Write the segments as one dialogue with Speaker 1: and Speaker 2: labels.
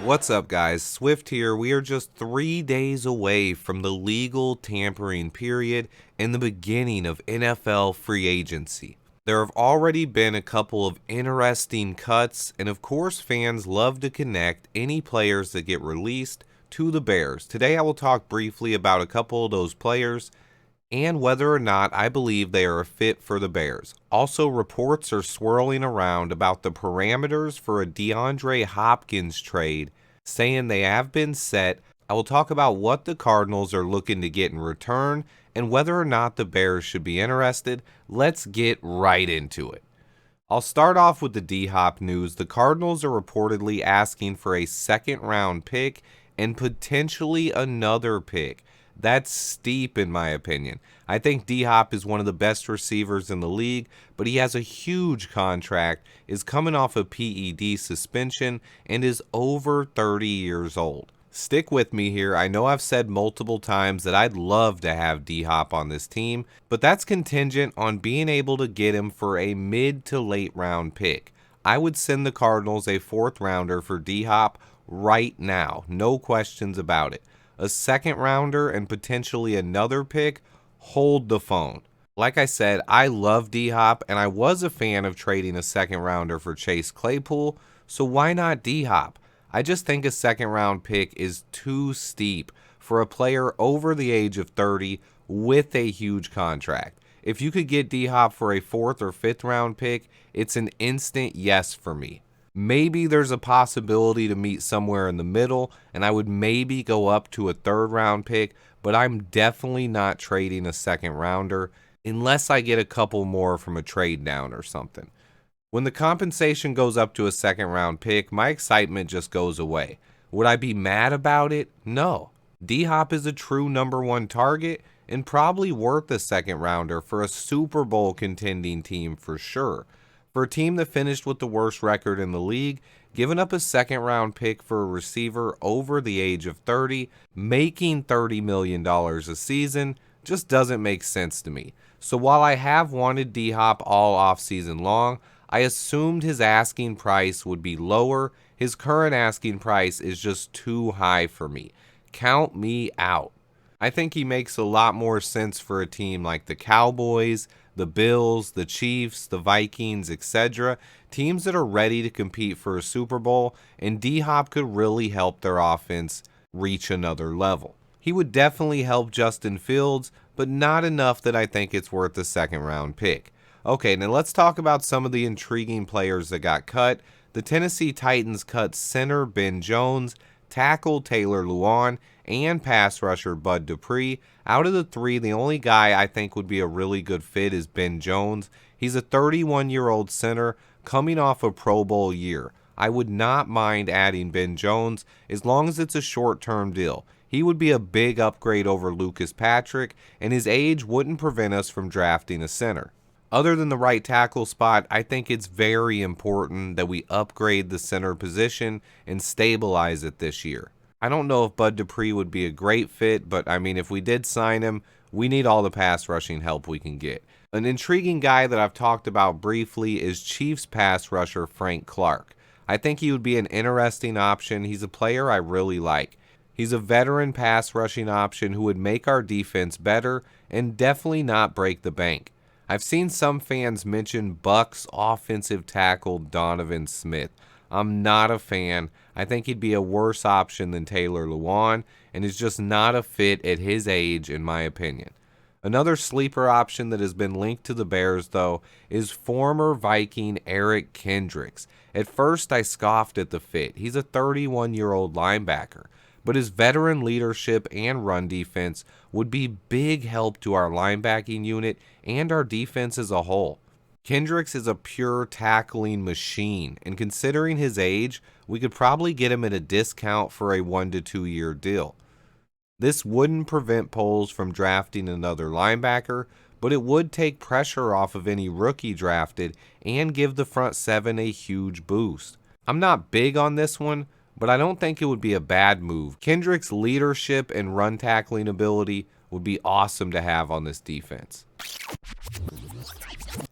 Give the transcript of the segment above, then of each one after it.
Speaker 1: What's up, guys? Swift here. We are just 3 days away from the legal tampering period and the beginning of NFL free agency. There have already been a couple of interesting cuts, and of course, fans love to connect any players that get released to the Bears. Today, I will talk briefly about a couple of those players and whether or not I believe they are a fit for the Bears. Also, reports are swirling around about the parameters for a DeAndre Hopkins trade, saying they have been set. I will talk about what the Cardinals are looking to get in return and whether or not the Bears should be interested. Let's get right into it. I'll start off with the D-Hop news. The Cardinals are reportedly asking for a second-round pick and potentially another pick. That's steep in my opinion. I think D-Hop is one of the best receivers in the league, but he has a huge contract, is coming off a PED suspension, and is over 30 years old. Stick with me here. I know I've said multiple times that I'd love to have D-Hop on this team, but that's contingent on being able to get him for a mid to late round pick. I would send the Cardinals a fourth rounder for D-Hop right now. No questions about it. A second rounder and potentially another pick, hold the phone. Like I said, I love D-Hop, and I was a fan of trading a second rounder for Chase Claypool, so why not D-Hop? I just think a second round pick is too steep for a player over the age of 30 with a huge contract. If you could get D-Hop for a fourth or fifth round pick, it's an instant yes for me. Maybe there's a possibility to meet somewhere in the middle, and I would maybe go up to a third round pick, but I'm definitely not trading a second rounder unless I get a couple more from a trade down or something. When the compensation goes up to a second round pick, my excitement just goes away. Would I be mad about it? No. D-Hop is a true number one target and probably worth a second rounder for a Super Bowl contending team for sure. For a team that finished with the worst record in the league, giving up a second round pick for a receiver over the age of 30, making $30 million a season, just doesn't make sense to me. So while I have wanted D-Hop all offseason long, I assumed his asking price would be lower. His current asking price is just too high for me. Count me out. I think he makes a lot more sense for a team like the Cowboys, the Bills, the Chiefs, the Vikings, etc. Teams that are ready to compete for a Super Bowl, and D-Hop could really help their offense reach another level. He would definitely help Justin Fields, but not enough that I think it's worth a second round pick. Okay, now let's talk about some of the intriguing players that got cut. The Tennessee Titans cut center Ben Jones, tackle Taylor Lewan, and pass rusher Bud Dupree. Out of the three, the only guy I think would be a really good fit is Ben Jones. He's a 31-year-old center coming off a Pro Bowl year. I would not mind adding Ben Jones as long as it's a short-term deal. He would be a big upgrade over Lucas Patrick, and his age wouldn't prevent us from drafting a center. Other than the right tackle spot, I think it's very important that we upgrade the center position and stabilize it this year. I don't know if Bud Dupree would be a great fit, but I mean, if we did sign him, we need all the pass rushing help we can get. An intriguing guy that I've talked about briefly is Chiefs pass rusher Frank Clark. I think he would be an interesting option. He's a player I really like. He's a veteran pass rushing option who would make our defense better and definitely not break the bank. I've seen some fans mention Bucs offensive tackle Donovan Smith. I'm not a fan. I think he'd be a worse option than Taylor Lewan, and is just not a fit at his age, in my opinion. Another sleeper option that has been linked to the Bears, though, is former Viking Eric Kendricks. At first, I scoffed at the fit. He's a 31-year-old linebacker, but his veteran leadership and run defense would be big help to our linebacking unit and our defense as a whole. Kendricks is a pure tackling machine, and considering his age, we could probably get him at a discount for a 1 to 2 year deal. This wouldn't prevent Poles from drafting another linebacker, but it would take pressure off of any rookie drafted and give the front seven a huge boost. I'm not big on this one, but I don't think it would be a bad move. Kendricks' leadership and run tackling ability would be awesome to have on this defense.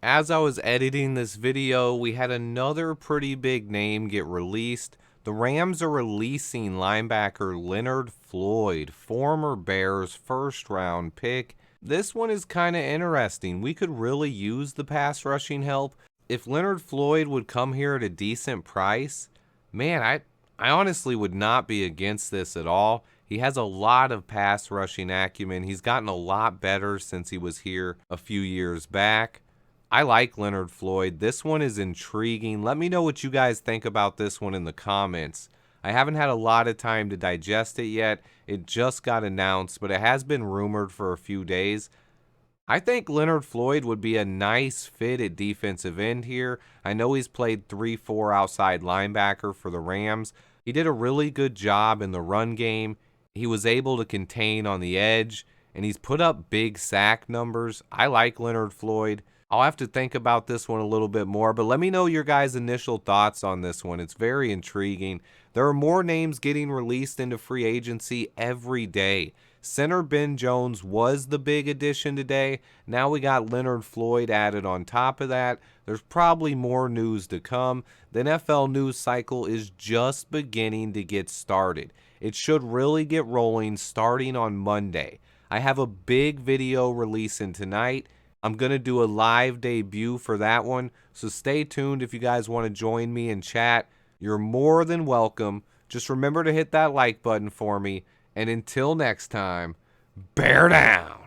Speaker 1: As I was editing this video, we had another pretty big name get released. The Rams are releasing linebacker Leonard Floyd, former Bears first-round pick. This one is kind of interesting. We could really use the pass rushing help. If Leonard Floyd would come here at a decent price, man, I honestly would not be against this at all. He has a lot of pass rushing acumen. He's gotten a lot better since he was here a few years back. I like Leonard Floyd. This one is intriguing. Let me know what you guys think about this one in the comments. I haven't had a lot of time to digest it yet. It just got announced, but it has been rumored for a few days. I think Leonard Floyd would be a nice fit at defensive end here. I know he's played 3-4 outside linebacker for the Rams. He did a really good job in the run game. He was able to contain on the edge, and he's put up big sack numbers. I like Leonard Floyd. I'll have to think about this one a little bit more, but let me know your guys' initial thoughts on this one. It's very intriguing. There are more names getting released into free agency every day. Center Ben Jones was the big addition today. Now we got Leonard Floyd added on top of that. There's probably more news to come. The NFL news cycle is just beginning to get started. It should really get rolling starting on Monday. I have a big video releasing tonight. I'm going to do a live debut for that one, so stay tuned if you guys want to join me in chat. You're more than welcome. Just remember to hit that like button for me, and until next time, bear down.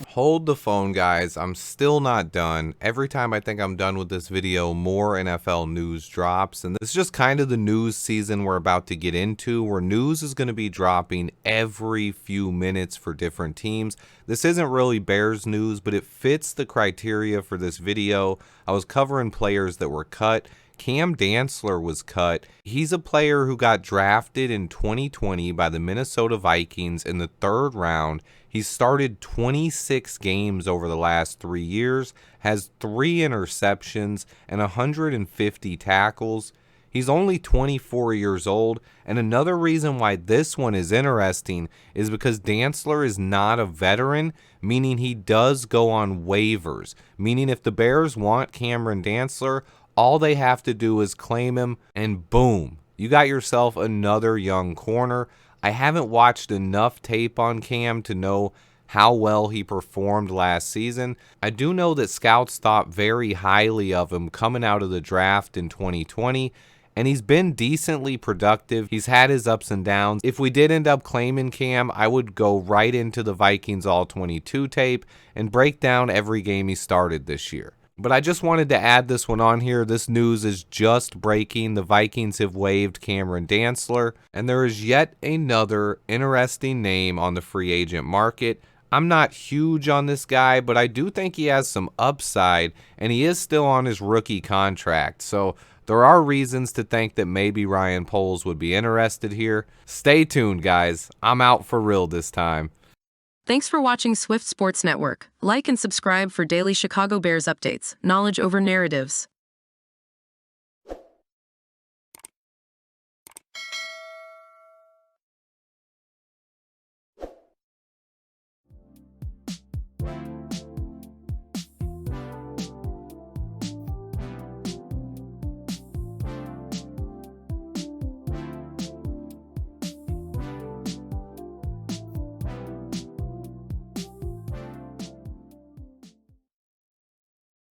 Speaker 1: Hold the phone, guys. I'm still not done. Every time I think I'm done with this video, more NFL news drops. And this is just kind of the news season we're about to get into, where news is going to be dropping every few minutes for different teams. This isn't really Bears news, but it fits the criteria for this video. I was covering players that were cut. Cam Dantzler was cut. He's a player who got drafted in 2020 by the Minnesota Vikings in the 3rd round. He's started 26 games over the last 3 years, has 3 interceptions and 150 tackles. He's only 24 years old, and another reason why this one is interesting is because Dantzler is not a veteran, meaning he does go on waivers, meaning if the Bears want Cameron Dantzler, all they have to do is claim him, and boom, you got yourself another young corner. I haven't watched enough tape on Cam to know how well he performed last season. I do know that scouts thought very highly of him coming out of the draft in 2020, and he's been decently productive. He's had his ups and downs. If we did end up claiming Cam, I would go right into the Vikings All-22 tape and break down every game he started this year. But I just wanted to add this one on here. This news is just breaking. The Vikings have waived Cameron Dantzler, and there is yet another interesting name on the free agent market. I'm not huge on this guy, but I do think he has some upside, and he is still on his rookie contract. So there are reasons to think that maybe Ryan Poles would be interested here. Stay tuned, guys. I'm out for real this time.
Speaker 2: Thanks for watching Swift Sports Network. Like and subscribe for daily Chicago Bears updates, knowledge over narratives.